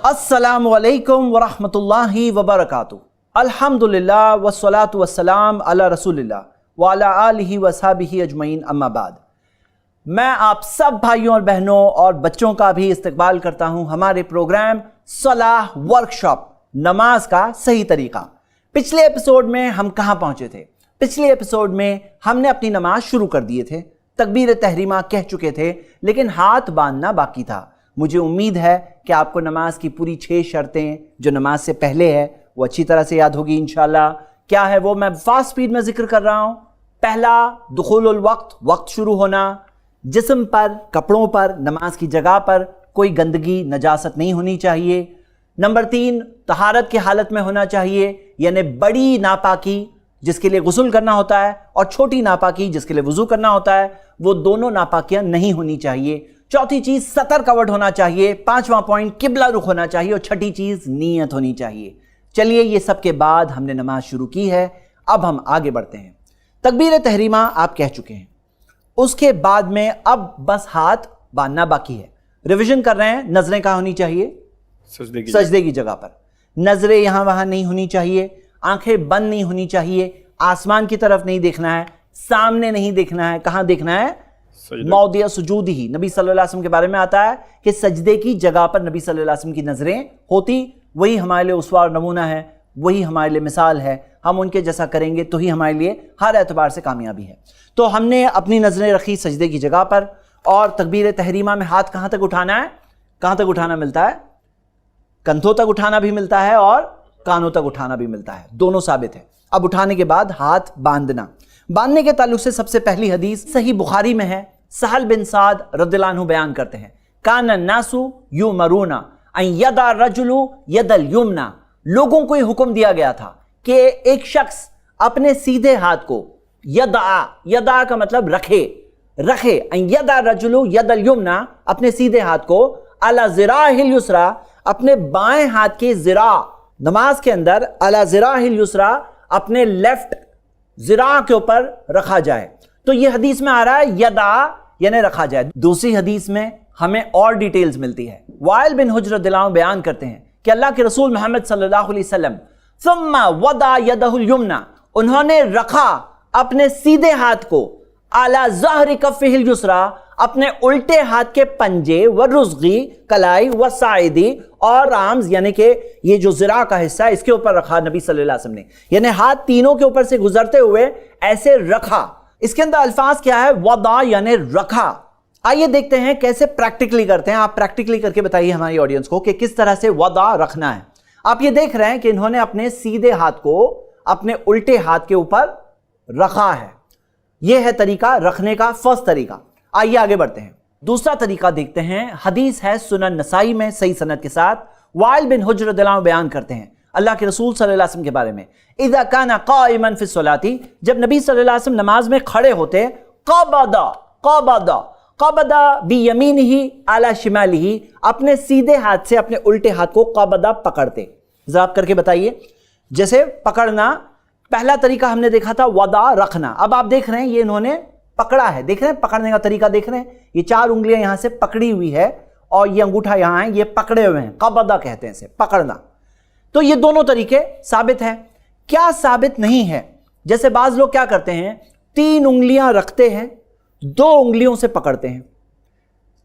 अस्सलामु अलैकुम वरहमतुल्लाहि वबरकातुहू। अल्हम्दुलिल्लाह वस्सलातु वस्सलाम अला रसूलिल्लाह व अला आलिहि वसहबिहि अजमईन, अम्मा बाद। मैं आप सब भाइयों और बहनों और बच्चों का भी इस्तकबाल करता हूं हमारे प्रोग्राम सलाह वर्कशॉप, नमाज का सही तरीका। पिछले एपिसोड में हम कहां पहुंचे थे? पिछले एपिसोड में हमने अपनी नमाज शुरू कर दिए थे, तकबीर तहरीमा कह चुके थे, लेकिन हाथ बांधना बाकी था। मुझे उम्मीद है कि आपको नमाज की पूरी 6 शर्तें जो नमाज से पहले है वो अच्छी तरह से याद होगी इंशाल्लाह। क्या है वो मैं फास्ट स्पीड में जिक्र कर रहा हूं। पहला, दुखुलुल वक्त, वक्त शुरू होना। जिस्म पर, कपड़ों पर, नमाज की जगह पर कोई गंदगी, नजासत नहीं होनी चाहिए। नंबर 3, तहारत की हालत में होना चाहिए, यानी बड़ी नापाकी जिसके लिए गुस्ल करना होता है और छोटी नापाकी जिसके लिए वुजू करना होता है, वो दोनों नापाकियां नहीं होनी चाहिए। चौथी चीज, सतर कवर्ड होना चाहिए। 5वां पॉइंट, किबला रुख होना चाहिए। और छठी चीज, नीयत होनी चाहिए। चलिए, ये सब के बाद हमने नमाज शुरू की है, अब हम आगे बढ़ते हैं। तकबीर तहरीमा आप कह चुके हैं, उसके बाद में अब बस हाथ बांधना बाकी है। रिवीजन कर रहे हैं। नजरें कहाँ होनी चाहिए? सजदे की जगह पर। नजरें यहां वहां नहीं होनी चाहिए, आंखें बंद नहीं होनी चाहिए, आसमान की तरफ नहीं देखना है, सामने नहीं देखना है। कहां देखना है? मौदिया सुजूद ही। नबी सल्लल्लाहु अलैहि वसल्लम के बारे में आता है कि सजदे की जगह पर नबी सल्लल्लाहु अलैहि वसल्लम की नजरें होती। वही हमारे लिए उसवा और नमूना है, वही हमारे लिए मिसाल है। हम उनके जैसा करेंगे तो ही हमारे लिए हर एतबार से कामयाबी है। तो हमने अपनी नजरें रखी सजदे की जगह पर। और तकबीर तहरीमा में हाथ कहां तक उठाना है? कहां तक उठाना मिलता है? कंधों तक उठाना भी मिलता है और कानों तक उठाना भी मिलता है, दोनों साबित है। अब उठाने के बाद हाथ बांधना। बांधने के ताल्लुक से सबसे पहली हदीस सही बुखारी में है। सहल बिन साद रदियल्लाहु अन्हु बयान करते हैं, कान नासु युमरूना अन यदा रजुलु यदल युमना। लोगों को यह हुक्म दिया गया था कि एक शख्स अपने सीधे हाथ को यदा का मतलब रखे अन यदा रजुलु यदल युमना, अपने सीधे हाथ को अला ज़िराहिल युसरा, अपने बाएं हाथ के ज़िरा, नमाज के अंदर अला ज़िराहिल युसरा, अपने लेफ्ट ज़िरा के ऊपर रखा जाए। तो यह हदीस में आ रहा है यदा यानी रखा जाए। दूसरी हदीस में हमें और डिटेल्स मिलती है। वाइल बिन हुज्र रदियल्लाहु अन्हु बयान करते हैं कि अल्लाह के रसूल मोहम्मद सल्लल्लाहु अलैहि वसल्लम सुम्मा वदा यदहुल युमना, उन्होंने रखा अपने सीधे हाथ को अला ज़हरी कफ़िहिल युसरा, अपने उल्टे हाथ के पंजे व रुज़गी, कलाई व साइदी और आर्म्स यानी कि ये जो ज़िरा का हिस्सा है इसके ऊपर रखा नबी सल्लल्लाहु अलैहि वसल्लम ने, यानी हाथ तीनों के ऊपर से गुजरते हुए ऐसे रखा। इसके अंदर अल्फाज क्या है? वदा यानी रखा। आइए देखते हैं कैसे प्रैक्टिकली करते हैं। आप प्रैक्टिकली करके बताइए हमारी ऑडियंस को कि किस तरह से वदा रखना है। आप ये देख रहे हैं कि इन्होंने अपने सीधे हाथ को अपने उल्टे हाथ के ऊपर रखा है। यह है तरीका रखने का, फर्स्ट तरीका। आइए आगे बढ़ते हैं। दूसरा तरीका देखते हैं। हदीस है सुनन नसाई में सही सनद के साथ। वाइल बिन हुज्र रदियल्लाहु अन्हु बयान करते हैं अल्लाह के रसूल सल्लल्लाहु अलैहि वसल्लम के बारे में, इज़ा काना काइमन फी सलाती, जब नबी सल्लल्लाहु अलैहि वसल्लम नमाज में खड़े होते, क़बदा बियमीनिही अला शिमालिही, अपने सीधे हाथ से अपने उल्टे हाथ को क़बदा पकड़ते। जरा आप करके बताइए। जैसे पकड़ना, पहला तरीका हमने देखा था वदा रखना। अब आप देख रहे हैं ये इन्होंने पकड़ा है। देख रहे हैं पकड़ने का तरीका, देख रहे हैं ये 4 उंगलियां यहां से पकड़ी हुई है और ये अंगूठा यहां है, ये पकड़े हुए हैं। क़बदा कहते हैं इसे, पकड़ना। तो ये दोनों तरीके साबित है। क्या साबित नहीं है? जैसे बाज लोग क्या करते हैं, 3 उंगलियां रखते हैं, 2 उंगलियों से पकड़ते हैं,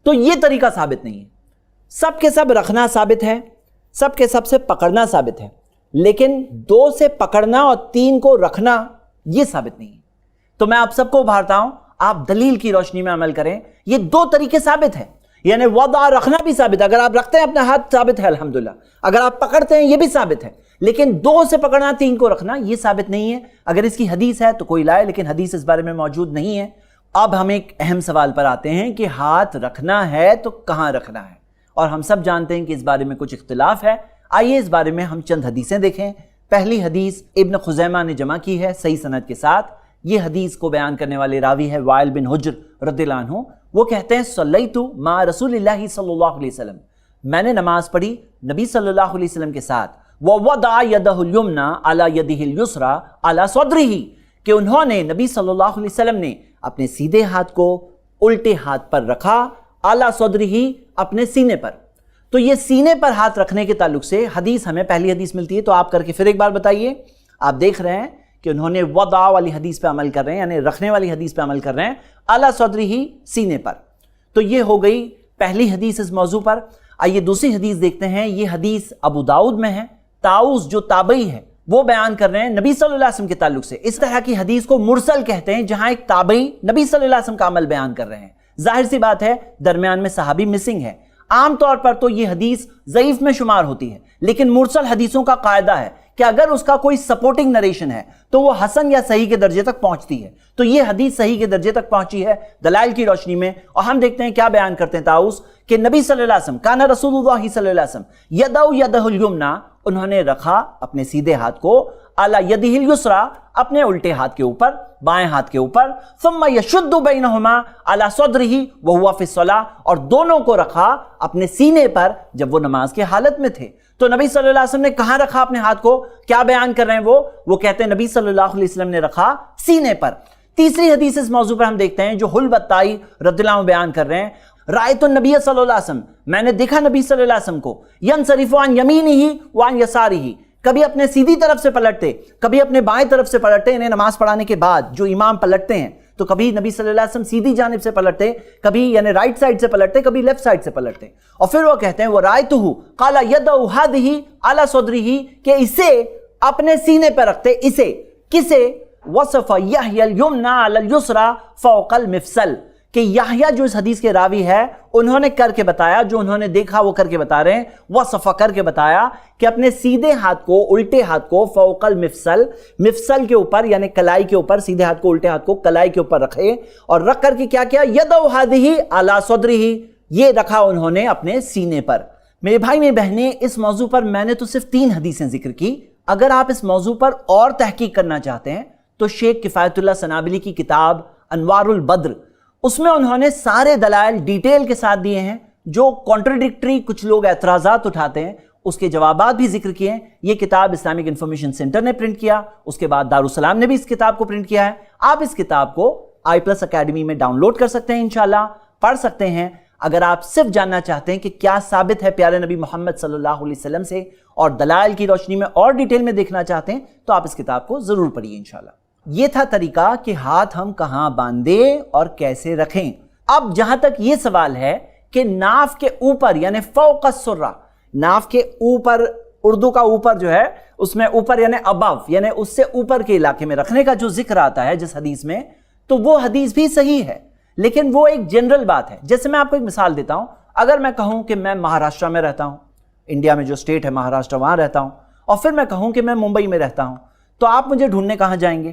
तो ये तरीका साबित नहीं है। सब के सब रखना साबित है, सब के सब से पकड़ना साबित है, लेकिन 2 से पकड़ना और 3 को रखना ये साबित नहीं है। तो मैं आप सबको उभारता हूं, आप दलील की रोशनी में अमल करें। ये 2 तरीके साबित है, यानी वदा रखना भी साबित है। अगर आप रखते हैं अपना हाथ साबित है अल्हम्दुलिल्लाह, अगर आप पकड़ते हैं ये भी साबित है, लेकिन 2 से पकड़ना 3 को रखना ये साबित नहीं है। अगर इसकी हदीस है तो कोई लाए, लेकिन हदीस इस बारे में मौजूद नहीं है। अब हम एक अहम सवाल पर आते हैं कि हाथ रखना है तो कहां रखना है, और हम सब जानते हैं कि इस बारे में कुछ इख्तिलाफ है। आइए इस बारे में हम चंद हदीसें देखें। पहली हदीस इब्न खुज़ैमा ने जमा की है सही सनद के साथ। ये हदीस को बयान करने वाले रावी है वाइल बिन हुज्र रदियल्लाहु अन्हु। वो कहते हैं सल्लैतु मा रसूलिल्लाहि सल्लल्लाहु अलैहि वसल्लम, मैंने नमाज पढ़ी नबी सल्लल्लाहु अलैहि वसल्लम के साथ। व वदा यदहुल युमना अला यदिहिल युसरा अला सदरिही, कि उन्होंने नबी सल्लल्लाहु अलैहि वसल्लम ने अपने सीधे हाथ को उल्टे हाथ पर रखा, अला सदरिही, अपने सीने पर। تو یہ سینے پر ہاتھ رکھنے کے تعلق سے حدیث ہمیں پہلی حدیث ملتی ہے، تو آپ کر کے پھر ایک بار بتائیے۔ آپ دیکھ رہے ہیں کہ انہوں نے وضع والی حدیث پہ عمل کر رہے ہیں، یعنی رکھنے والی حدیث پہ عمل کر رہے ہیں، علی صدرہ، سینے پر۔ تو یہ ہو گئی پہلی حدیث اس موضوع پر۔ آئیے دوسری حدیث دیکھتے ہیں۔ یہ حدیث ابو داؤد میں ہے۔ طاؤس جو تابعی ہے وہ بیان کر رہے ہیں نبی صلی اللہ علیہ وسلم کے تعلق سے۔ اس طرح کی حدیث کو مرسل کہتے ہیں، جہاں ایک تابعی نبی صلی اللہ علیہ وسلم کا عمل بیان کر رہے ہیں۔ ظاہر سی بات ہے درمیان میں صحابی مسنگ ہے۔ عام طور پر تو یہ حدیث ضعیف میں شمار ہوتی ہے، لیکن مرسل حدیثوں کا قاعدہ ہے کہ اگر اس کا کوئی سپورٹنگ نریشن ہے تو وہ حسن یا صحیح کے درجے تک پہنچتی ہے۔ تو یہ حدیث صحیح کے درجے تک پہنچی ہے دلائل کی روشنی میں۔ اور ہم دیکھتے ہیں کیا بیان کرتے ہیں طاؤس کہ نبی صلی اللہ علیہ وسلم، کان رسول اللہ صلی اللہ علیہ وسلم یدعو یدہ الیمنی، انہوں نے رکھا اپنے سیدھے ہاتھ کو، علی یدہ الیسری، اپنے الٹے ہاتھ کے اوپر، بائیں ہاتھ کے اوپر، ثم یشد بینہما علی صدرہ وہو فی الصلاۃ، اور دونوں کو رکھا اپنے سینے پر جب وہ نماز کی حالت میں تھے۔ تو نبی صلی اللہ علیہ وسلم نے کہاں رکھا اپنے ہاتھ کو؟ کیا بیان کر رہے ہیں وہ کہتے ہیں نبی صلی اللہ علیہ وسلم نے رکھا سینے پر۔ تیسری حدیث اس موضوع پر ہم دیکھتے ہیں جو حلب الطائی رضی اللہ عنہ بیان کر رہے ہیں، رأیت النبی صلی اللہ علیہ وسلم، میں نے دیکھا نبی صلی اللہ علیہ وسلم کو، ینصرف عن یمینہ وعن یسارہ، کبھی اپنے سیدھی طرف سے پلٹتے، کبھی اپنے بائیں طرف سے پلٹتے۔ انہیں نماز پڑھانے کے بعد جو امام پلٹتے ہیں تو کبھی نبی صلی اللہ علیہ وسلم سیدھی جانب سے پلٹتے، کبھی یعنی رائٹ سائڈ سے پلٹتے، کبھی لیفٹ سائڈ سے پلٹتے۔ اور پھر وہ کہتے ہیں وَرَأَيْتُهُ قَالَ يَدْعُ هَذِهِ عَلَى صَدْرِهِ، کہ اسے اپنے سینے پر رکھتے، اسے کسے؟ وَصَفَ يَحْيَى الْيُمْنَى عَلَى الْيُسْرَى فَوْقَ الْمِفْصَلِ، کہ یحییٰ جو اس حدیث کے راوی ہے انہوں نے کر کے بتایا، جو انہوں نے دیکھا وہ کر کے بتا رہے ہیں، وصف کر کے بتایا کہ اپنے سیدھے ہاتھ کو، الٹے ہاتھ کو، فوق المفصل، مفصل کے اوپر یعنی کلائی کے اوپر، سیدھے ہاتھ کو الٹے ہاتھ کو کلائی کے اوپر رکھے، اور رکھ کر کے کیا کیا؟ یدعو ہذہ علی صدرہ، یہ رکھا انہوں نے اپنے سینے پر۔ میرے بھائی میری بہنیں، اس موضوع پر میں نے تو صرف 3 حدیثیں ذکر کی۔ اگر آپ اس موضوع پر اور تحقیق کرنا چاہتے ہیں تو شیخ کفایت اللہ سنابلی کی کتاب انوار البدر، اس میں انہوں نے سارے دلائل ڈیٹیل کے ساتھ دیے ہیں، جو کانٹرڈکٹری کچھ لوگ اعتراضات اٹھاتے ہیں اس کے جوابات بھی ذکر کیے ہیں۔ یہ کتاب اسلامک انفارمیشن سینٹر نے پرنٹ کیا، اس کے بعد دارالسلام نے بھی اس کتاب کو پرنٹ کیا ہے۔ آپ اس کتاب کو i+ اکیڈمی میں ڈاؤن لوڈ کر سکتے ہیں، انشاءاللہ پڑھ سکتے ہیں۔ اگر آپ صرف جاننا چاہتے ہیں کہ کیا ثابت ہے پیارے نبی محمد صلی اللہ علیہ وسلم سے، اور دلائل کی روشنی میں اور ڈیٹیل میں دیکھنا چاہتے ہیں، تو آپ اس کتاب کو ضرور پڑھیے انشاءاللہ۔ یہ تھا طریقہ کہ ہاتھ ہم کہاں باندھیں اور کیسے رکھیں۔ اب جہاں تک یہ سوال ہے کہ ناف کے اوپر یعنی فوق السرہ، ناف کے اوپر، اردو کا اوپر جو ہے اس میں اوپر یعنی ابو، یعنی اس سے اوپر کے علاقے میں رکھنے کا جو ذکر آتا ہے جس حدیث میں، تو وہ حدیث بھی صحیح ہے، لیکن وہ ایک جنرل بات ہے۔ جیسے میں آپ کو ایک مثال دیتا ہوں، اگر میں کہوں کہ میں مہاراشٹر میں رہتا ہوں، انڈیا میں جو اسٹیٹ ہے مہاراشٹر، وہاں رہتا ہوں، اور پھر میں کہوں کہ میں ممبئی میں رہتا ہوں، تو آپ مجھے ڈھونڈنے کہاں جائیں گے؟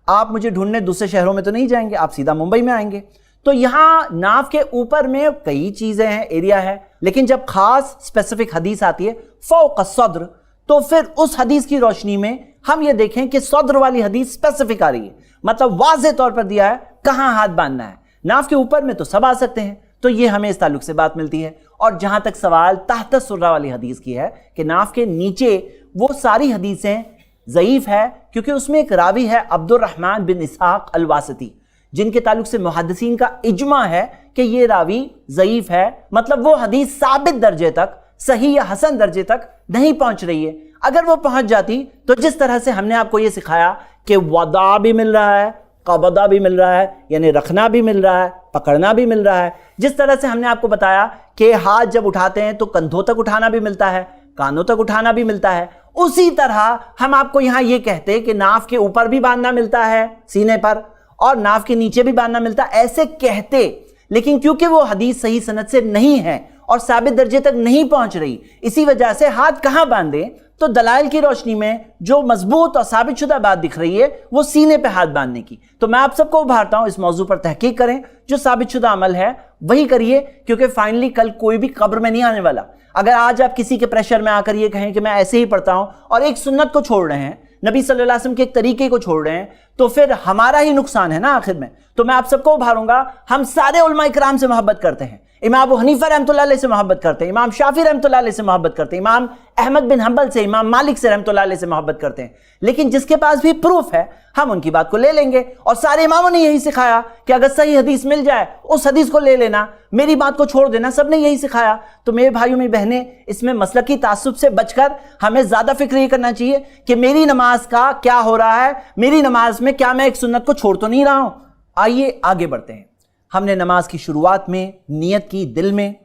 آپ مجھے ڈھونڈنے دوسرے شہروں میں تو نہیں جائیں گے، آپ سیدھا ممبئی میں آئیں گے۔ تو یہاں ناف کے اوپر میں کئی چیزیں ہیں، ایریا ہے، لیکن جب خاص اسپیسیفک حدیث آتی ہے فوق الصدر، تو پھر اس حدیث کی روشنی میں ہم یہ دیکھیں کہ صدر والی حدیث اسپیسیفک آ رہی ہے، مطلب واضح طور پر دیا ہے کہاں ہاتھ باندھنا ہے۔ ناف کے اوپر میں تو سب آ سکتے ہیں، تو یہ ہمیں اس تعلق سے بات ملتی ہے۔ اور جہاں تک سوال تحت السرہ والی حدیث کی ہے کہ ناف کے نیچے، وہ ساری حدیثیں ضعیف ہے، کیونکہ اس میں ایک راوی ہے عبد الرحمن بن اسحاق الواسطی، جن کے تعلق سے محدثین کا اجماع ہے کہ یہ راوی ضعیف ہے، مطلب وہ حدیث ثابت درجے تک، صحیح یا حسن درجے تک نہیں پہنچ رہی ہے۔ اگر وہ پہنچ جاتی تو جس طرح سے ہم نے آپ کو یہ سکھایا کہ وضع بھی مل رہا ہے، قبضہ بھی مل رہا ہے، یعنی رکھنا بھی مل رہا ہے، پکڑنا بھی مل رہا ہے، جس طرح سے ہم نے آپ کو بتایا کہ ہاتھ جب اٹھاتے ہیں تو کندھوں تک اٹھانا بھی ملتا ہے، کانوں تک اٹھانا بھی ملتا ہے، اسی طرح ہم آپ کو یہاں یہ کہتے کہ ناف کے اوپر بھی باندھنا ملتا ہے سینے پر، اور ناف کے نیچے بھی باندھنا ملتا ہے، ایسے کہتے، لیکن کیونکہ وہ حدیث صحیح سند سے نہیں ہے اور ثابت درجے تک نہیں پہنچ رہی، اسی وجہ سے ہاتھ کہاں باندھیں؟ تو دلائل کی روشنی میں جو مضبوط اور ثابت شدہ بات دکھ رہی ہے وہ سینے پہ ہاتھ باندھنے کی۔ تو میں آپ سب کو ابھارتا ہوں اس موضوع پر تحقیق کریں، جو ثابت شدہ عمل ہے وہی کریے، کیونکہ فائنلی کل کوئی بھی قبر میں نہیں آنے والا۔ اگر آج آپ کسی کے پریشر میں آ کر یہ کہیں کہ میں ایسے ہی پڑھتا ہوں اور ایک سنت کو چھوڑ رہے ہیں، نبی صلی اللہ علیہ وسلم کے ایک طریقے کو چھوڑ رہے ہیں، تو پھر ہمارا ہی نقصان ہے نا آخر میں۔ تو میں آپ سب کو ابھاروں گا، ہم سارے علماء کرام سے محبت کرتے ہیں، इमाम अबू हनीफा रहमतुल्लाह अलैह से मोहब्बत करते हैं, इमाम शाफी रहमतुल्लाह अलैह से मोहब्बत करते हैं, इमाम अहमद बिन हंबल से, इमाम मालिक से रहमतुल्लाह अलैह से मोहब्बत करते हैं। लेकिन जिसके पास भी प्रूफ है हम उनकी बात को ले लेंगे। और सारे इमामों ने यही सिखाया कि अगर सही हदीस मिल जाए उस हदीस को ले लेना, मेरी बात को छोड़ देना, सबने यही सिखाया। तो मेरे भाइयों मेरी बहनें, इसमें मसलकी तासुब से बचकर हमें ज़्यादा फिक्र ये करना चाहिए कि मेरी नमाज का क्या हो रहा है, मेरी नमाज में क्या मैं एक सुन्नत को छोड़ तो नहीं रहा हूँ। आइए आगे बढ़ते हैं। हमने नमाज की शुरुआत में नियत की दिल में,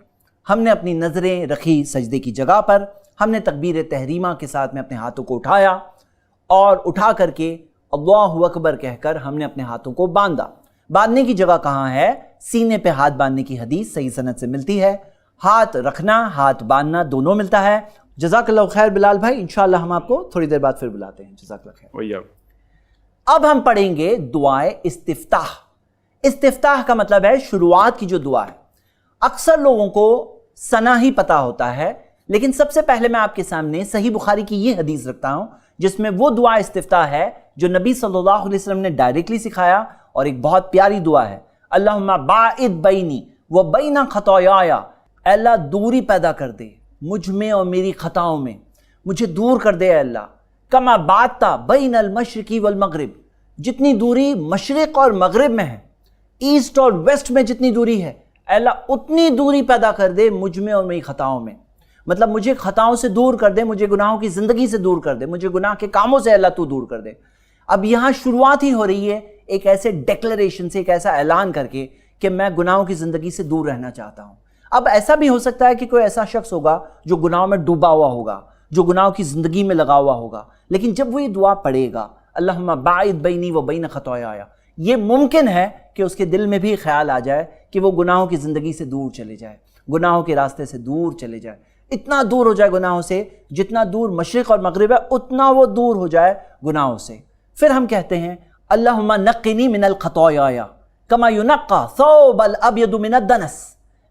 हमने अपनी नज़रें रखी सजदे की जगह पर, हमने तकबीर तहरीमा के साथ में अपने हाथों को उठाया और उठा करके अल्लाहु अकबर कहकर हमने अपने हाथों को बांधा। बांधने की जगह कहाँ है? सीने पे हाथ बांधने की हदीस सही सनद से मिलती है। हाथ रखना, हाथ बांधना दोनों मिलता है। जज़ाकल्लाहु खैर बिलाल भाई, इंशाअल्लाह हम आपको थोड़ी देर बाद फिर बुलाते हैं। जज़ाकल्लाहु खैर। अब हम पढ़ेंगे दुआए इस्तिफ्ताह। इस्तिफ्ताह का मतलब है शुरुआत की जो दुआ है। अक्सर लोगों को सना ही पता होता है, लेकिन सबसे पहले मैं आपके सामने सही बुखारी की ये हदीस रखता हूं जिसमें वो दुआ इस्तिफ्ताह है जो नबी सल्लल्लाहु अलैहि वसल्लम ने डायरेक्टली सिखाया, और एक बहुत प्यारी दुआ है, अल्लाहुम्मा बाइद बैनी व बैना खतायाया, अल्लाह दूरी पैदा कर दे मुझ में और मेरी खताओं में, मुझे दूर कर दे अल्लाह। कमा बाता बैनल मशरिकी वल मगरिब, जितनी दूरी मशरिक और मगरिब में है, ईस्ट और वेस्ट में जितनी दूरी है, अल्लाह उतनी दूरी पैदा कर दे मुझ में और मेरी खताओं में। मतलब मुझे खताओं से दूर कर दे, मुझे गुनाहों की ज़िंदगी से दूर कर दे, मुझे गुनाह के कामों से अल्लाह तू दूर कर दे। अब यहाँ शुरुआत ही हो रही है एक ऐसे डिक्लेरेशन से, एक ऐसा ऐलान करके कि मैं गुनाहों की ज़िंदगी से दूर रहना चाहता हूँ। अब ऐसा भी हो सकता है कि कोई ऐसा शख्स होगा जो गुनाहों में डूबा हुआ होगा, जो गुनाहों की ज़िंदगी में लगा हुआ होगा, लेकिन जब वो ये दुआ पढ़ेगा अल्लाहुम्मा बाइद बैनी व बैन खतायाया, ये मुमकिन है कि उसके दिल में भी ख्याल आ जाए कि वो गुनाहों की ज़िंदगी से दूर चले जाए, गुनाहों के रास्ते से दूर चले जाए, इतना दूर हो जाए गुनाहों से, जितना दूर मशरिक और मगरिब है उतना वो दूर हो जाए गुनाहों से। फिर हम कहते हैं अल्लाहुम्मा नक्किनी मिनल खताया कमा युनक्का सौबल अब्यदु मिनद दनस,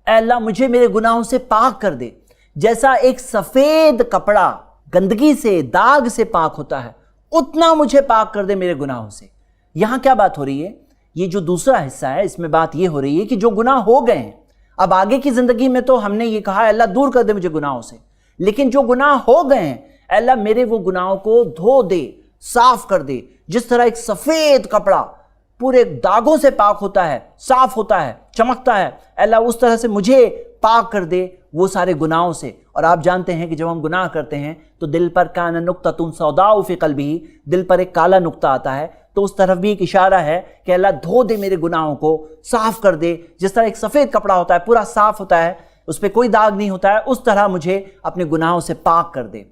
अल्लाह मुझे मेरे गुनाहों से पाक कर दे, जैसा एक सफ़ेद कपड़ा गंदगी से, दाग से पाक होता है, उतना मुझे पाक कर दे मेरे गुनाहों से। यहाँ क्या बात हो रही है? ये जो दूसरा हिस्सा है इसमें बात ये हो रही है कि जो गुनाह हो गए हैं, अब आगे की ज़िंदगी में तो हमने ये कहा अल्लाह दूर कर दे मुझे गुनाहों से, लेकिन जो गुनाह हो गए हैं अल्लाह मेरे वो गुनाहों को धो दे, साफ कर दे। जिस तरह एक सफ़ेद कपड़ा पूरे दागों से पाक होता है, साफ होता है, चमकता है, अल्लाह उस तरह से मुझे पाक कर दे वो सारे गुनाहों से। और आप जानते हैं कि जब हम गुनाह करते हैं तो दिल पर कान नुक्ततुन सौदाउ फी क़ल्बी, दिल पर एक काला नुक्ता आता है, तो उस तरफ भी एक इशारा है कि अल्लाह धो दे मेरे गुनाहों को, साफ कर दे। जिस तरह एक सफ़ेद कपड़ा होता है, पूरा साफ होता है, उस पर कोई दाग नहीं होता है, उस तरह मुझे अपने गुनाहों से पाक कर दे।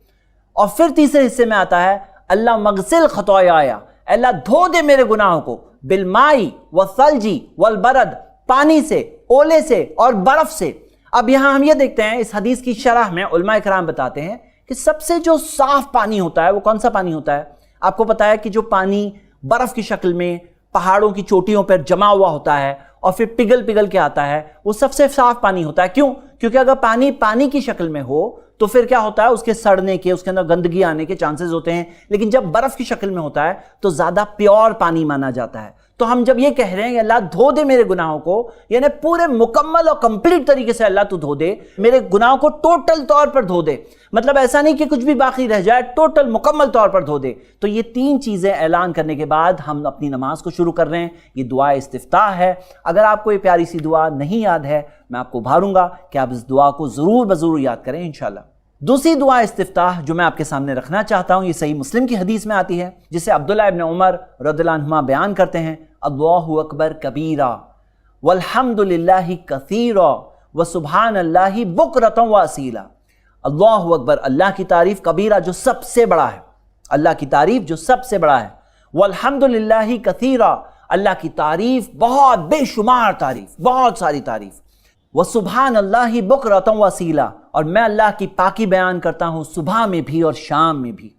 और फिर तीसरे हिस्से में आता है अल्लाह मगसिल खताया, अल्लाह धो दे मेरे गुनाहों को बिलमाई व सल्जी वल बरद, पानी से, ओले से और बर्फ से। अब यहाँ हम ये देखते हैं इस हदीस की शरह में उलमा इकराम बताते हैं कि सबसे जो साफ पानी होता है वो कौन सा पानी होता है? आपको पता है कि जो पानी बर्फ की शक्ल में पहाड़ों की चोटियों पर जमा हुआ होता है और फिर पिघल पिघल के आता है, वो सबसे साफ पानी होता है। क्यों? क्योंकि अगर पानी पानी की शक्ल में हो तो फिर क्या होता है, उसके सड़ने के, उसके अंदर गंदगी आने के चांसेस होते हैं, लेकिन जब बर्फ की शक्ल में होता है तो ज्यादा प्योर पानी माना जाता है। तो हम जब ये कह रहे हैं अल्लाह धो दे मेरे गुनाहों को, यानी पूरे मुकम्मल और कंप्लीट तरीके से अल्लाह तू धो दे मेरे गुनाहों को, टोटल तौर पर धो दे, मतलब ऐसा नहीं कि कुछ भी बाकी रह जाए, टोटल मुकम्मल तौर पर धो दे। तो ये तीन चीजें ऐलान करने के बाद हम अपनी नमाज को शुरू कर रहे हैं। ये दुआ इस्तिफ्ताह है। अगर आपको ये प्यारी सी दुआ नहीं याद है, मैं आपको उभारूंगा कि आप इस दुआ को जरूर बजरूर याद करें इंशाल्लाह। दूसरी दुआ इस्तिफ्ताह जो मैं आपके सामने रखना चाहता हूँ, ये सही मुस्लिम की हदीस में आती है, जिसे अब्दुल्लाह इब्न उमर रज़ियल्लाहु अन्हुमा बयान करते हैं, अल्लाहु अकबर कबीरा वल्हम्दुलिल्लाहि कसीरा व सुब्हानल्लाहि बुकरतन व असीला। अल्लाहु अकबर, अल्लाह की तारीफ, कबीरा जो सबसे बड़ा है, अल्लाह की तारीफ जो सबसे बड़ा है, वल्हम्दुलिल्लाहि कसीरा, अल्लाह की तारीफ बहुत बेशुमार तारीफ, बहुत सारी तारीफ, व सुब्हानल्लाहि बुकरतन व असीला, और मैं अल्लाह की पाकी बयान करता हूँ सुबह में भी और शाम में भी।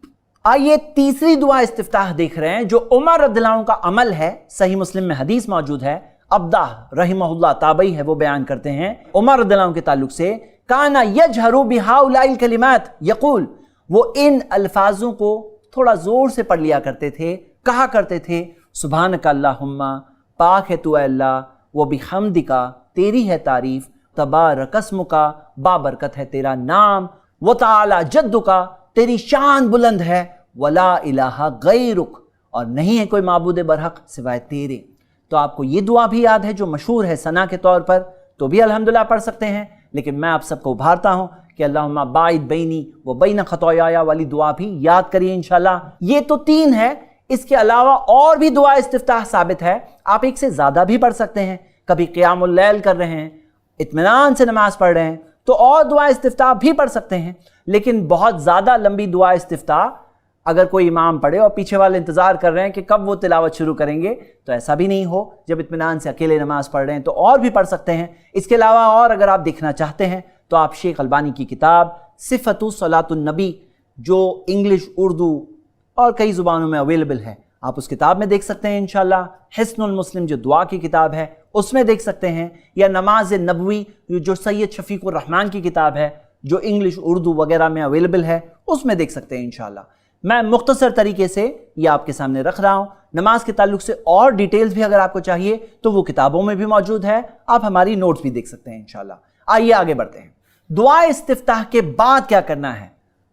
आइए तीसरी दुआ इस्तिफ्ताह देख रहे हैं जो उमर रज़ियल्लाहु अन्हु का अमल है। सही मुस्लिम में हदीस मौजूद है, अब्दा रहिमहुल्लाह ताबई है, वो बयान करते हैं उमर रज़ियल्लाहु अन्हु के ताल्लुक से, काना यजहरू बिहाउलाइल कलिमात यक़ूल, वो इन अल्फाजों को थोड़ा जोर से पढ़ लिया करते थे, कहा करते थे, सुभानक अल्लाहुम्मा, पाक है तू अल्लाह, वो बिहम्दिका, तेरी है तारीफ, तबारक अस्मुका, बाबरकत है तेरा नाम, व तआला जद्दुका, तेरी शान बुलंद है, वला इलाहा गैरुक, और नहीं है कोई माबूद बरहक सिवाय तेरे। तो आपको ये दुआ भी याद है जो मशहूर है सना के तौर पर, तो भी अल्हम्दुलिल्लाह पढ़ सकते हैं, लेकिन मैं आप सबको उभारता हूँ कि अल्लाहुम्मा बाइद बैनी व बैन खताया वाली दुआ भी याद करिए इंशाल्लाह। ये तो 3 है, इसके अलावा और भी दुआ इस्तिफ्ताह साबित है, आप एक से ज़्यादा भी पढ़ सकते हैं। कभी क़ियामुल लैल कर रहे हैं, इत्मीनान से नमाज पढ़ रहे हैं, तो और दुआ इस्तिफ्ताह भी पढ़ सकते हैं। लेकिन बहुत ज़्यादा लंबी दुआ इस्तिफ्ताह अगर कोई इमाम पढ़े और पीछे वाले इंतज़ार कर रहे हैं कि कब वो तिलावत शुरू करेंगे, तो ऐसा भी नहीं हो। जब इत्मीनान से अकेले नमाज पढ़ रहे हैं तो और भी पढ़ सकते हैं। इसके अलावा और अगर आप देखना चाहते हैं तो आप शेख अलबानी की किताब सिफ़तु सलातुन नबी, जो इंग्लिश, उर्दू और कई ज़ुबानों में अवेलेबल है, आप उस किताब में देख सकते हैं इंशाल्लाह। हिस्नुल मुस्लिम जो दुआ की किताब है उसमें देख सकते हैं, या नमाज नबवी जो सैयद शफीकुर रहमान की किताब है जो इंग्लिश, उर्दू वगैरह में अवेलेबल है, उसमें देख सकते हैं इंशाल्लाह। मैं मुख्तसर तरीके से ये आपके सामने रख रहा हूँ। नमाज के ताल्लुक से और डिटेल्स भी अगर आपको चाहिए तो वो किताबों में भी मौजूद है, आप हमारी नोट्स भी देख सकते हैं इंशाल्लाह। आइए आगे बढ़ते हैं। दुआ इस्तिफ्ताह के बाद क्या करना है?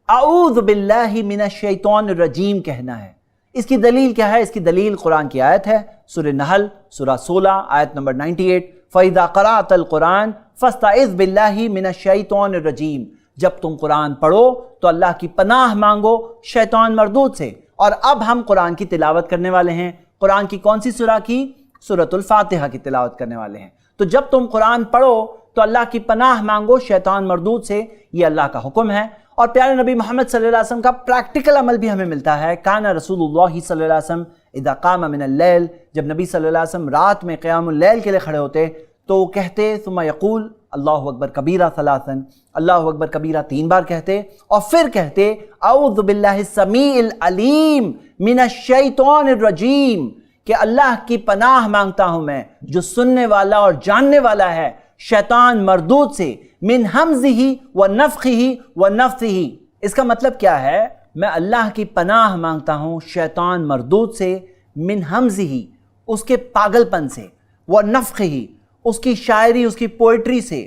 अऊज़ु बिल्लाहि मिनश शैतानिर रजीम कहना है। इसकी दलील क्या है? इसकी दलील कुरान की आयत है, सूरह नहल सूरह 16 आयत नंबर 98, फ़इज़ा क़रअतल कुरान फ़स्तइज़ बिल्लाहि मिनश शैतानिर रजीम। जब तुम कुरान पढ़ो तो अल्लाह की पनाह मांगो शैतान मरदूद से। और अब हम कुरान की तिलावत करने वाले हैं। कुरान की कौन सी सूरह की? सूरतुल फातिहा की तिलावत करने वाले हैं। तो जब तुम कुरान पढ़ो तो अल्लाह की पनाह मांगो शैतान मरदूद से, ये अल्लाह का हुक्म है। और प्यारे नबी मोहम्मद सल्लल्लाहु अलैहि वसल्लम का प्रैक्टिकल अमल भी हमें मिलता है। काना रसूलुल्लाह सल्लल्लाहु अलैहि वसल्लम इज़ा क़ाम मिनल लैल, जब नबी सल्लल्लाहु अलैहि वसल्लम रात में क़ियामुल लैल के लिए खड़े होते तो कहते सुम्मा यक़ूल अल्लाहु अकबर कबीरा सलासन, अल्लाहु अकबर कबीरा 3 बार कहते, और फिर कहते अऊज़ु बिल्लाहि समीइल अलीम मिनश शैतानिर रजीम, कि अल्लाह की पनाह मांगता हूं मैं जो सुनने वाला और जानने वाला है शैतान मरदूद से, मिन हमज़िही व नफ़ख़िही व नफ़्सिही। इसका मतलब क्या है? मैं अल्लाह की पनाह मांगता हूं शैतान मरदूद से, मिन हमज़िही उसके पागलपन से, व नफ़ख़िही उसकी शायरी, उसकी पोइट्री से,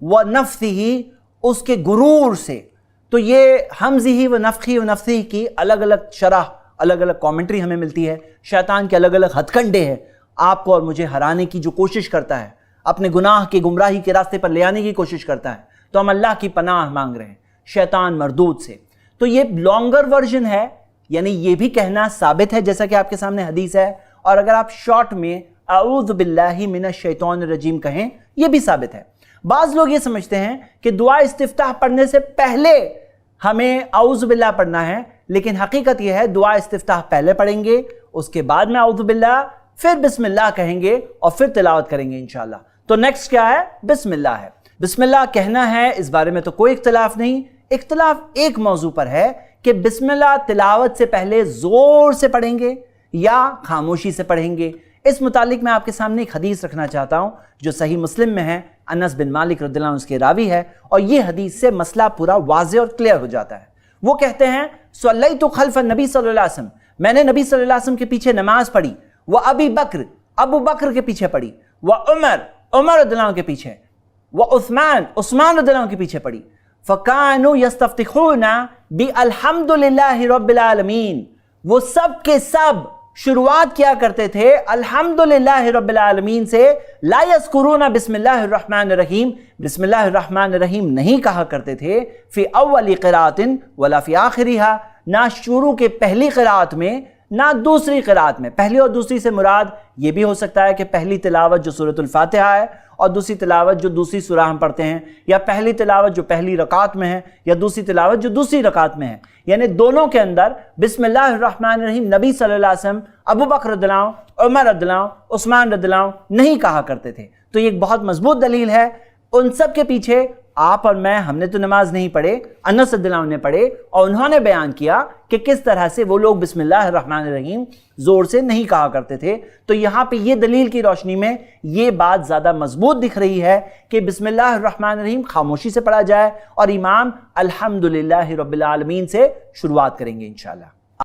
व नफ़्सिही उसके गुरूर से। तो ये हमज़िही व नफ़्ख़ी की अलग अलग शरह, अलग अलग कॉमेंट्री हमें मिलती है। शैतान के अलग अलग हथकंडे हैं, आपको और मुझे हराने की जो कोशिश करता है, अपने गुनाह के गुमराही के रास्ते पर ले आने की कोशिश करता है। तो हम अल्लाह की पनाह मांग रहे हैं शैतान मरदूद से। तो ये लॉन्गर वर्जन है, यानी ये भी कहना साबित है जैसा कि आपके सामने हदीस है। और अगर आप शॉर्ट में अऊज़ु बिल्लाहि मिनश शैतानिर रजीम कहें, यह भी साबित है। बाज़ लोग ये समझते हैं कि दुआ इस्तिफ्ताह पढ़ने से पहले हमें अऊज़ु बिल्लाह पढ़ना है, लेकिन हकीकत यह है दुआ इस्तिफ्ताह पहले पढ़ेंगे, उसके बाद में अऊज़ु बिल्लाह, फिर बिस्मिल्लाह कहेंगे और फिर तिलावत करेंगे इंशाल्लाह। तो नेक्स्ट क्या है? बिस्मिल्लाह है। बिस्मिल्लाह कहना है, इस बारे में तो कोई इख्तिलाफ नहीं। इख्तिलाफ एक मौजू पर है कि बिस्मिल्लाह तिलावत से पहले जोर से पढ़ेंगे या खामोशी से पढ़ेंगे। इस मुतालिक मैं आपके सामने एक हदीस रखना चाहता हूं जो सही मुस्लिम में है, अनस बिन मालिक रज़ियल्लाहु अन्हु उसके रावी है, और ये हदीस से मसला पूरा वाज़े और क्लियर हो जाता है। वो कहते हैं सल्लैतु खल्फ़ नबी सल्लल्लाहु अलैहि वसल्लम, मैंने नबी सल्लल्लाहु अलैहि वसल्लम के पीछे नमाज पढ़ी, व अबी बकर, अबू बकर के पीछे पढ़ी, व उमर, उमर रज़ियल्लाहु अन्हु के पीछे, व उस्मान, उस्मान रज़ियल्लाहु अन्हु के पीछे पढ़ी। फ़कानु यस्तफ्तिखूना बि अल्हम्दुलिल्लाहि रब्बिल आलमीन, वो सब के सब शुरुआत किया करते थे अल्हम्दुलिल्लाहि रब्बिल आलमीन से। ला यज़कुरूना बिस्मिल्लाहिर रहमानिर रहीम, बिस्मिल्लाहिर रहमानिर रहीम नहीं कहा करते थे। फी अव्वली क़िराअतिन वला फी आखिरिहा, ना शुरू के पहली क़िराअत में ना दूसरी क़िराअत में। पहली और दूसरी से मुराद ये भी हो सकता है कि पहली तिलावत जो सूरतुल फातिहा है और दूसरी तिलावत जो दूसरी सूरह हम पढ़ते हैं, या पहली तिलावत जो पहली रकात में है या दूसरी तिलावत जो दूसरी रकात में है, यानी दोनों के अंदर बिस्मिल्लाहिर रहमानिर रहीम नबी सल्लल्लाहु अलैहि वसल्लम, अबू बकर रज़ियल्लाहु अन्हु, उमर रज़ियल्लाहु अन्हु, उस्मान रज़ियल्लाहु अन्हु नहीं कहा करते थे। तो ये एक बहुत मजबूत दलील है। उन सब के पीछे आप और मैं, हमने तो नमाज नहीं पढ़े, अनस रज़ियल्लाहु अन्हु ने पढ़े, और उन्होंने बयान किया कि किस तरह से वो लोग बिस्मिल्लाहिर रहमानिर रहीम जोर से नहीं कहा करते थे। तो यहाँ पे ये दलील की रोशनी में ये बात ज़्यादा मजबूत दिख रही है कि बिस्मिल्लाहिर रहमानिर रहीम खामोशी से पढ़ा जाए और इमाम अल्हम्दुलिल्लाहि रब्बिल आलमीन से शुरुआत करेंगे इंशाअल्लाह।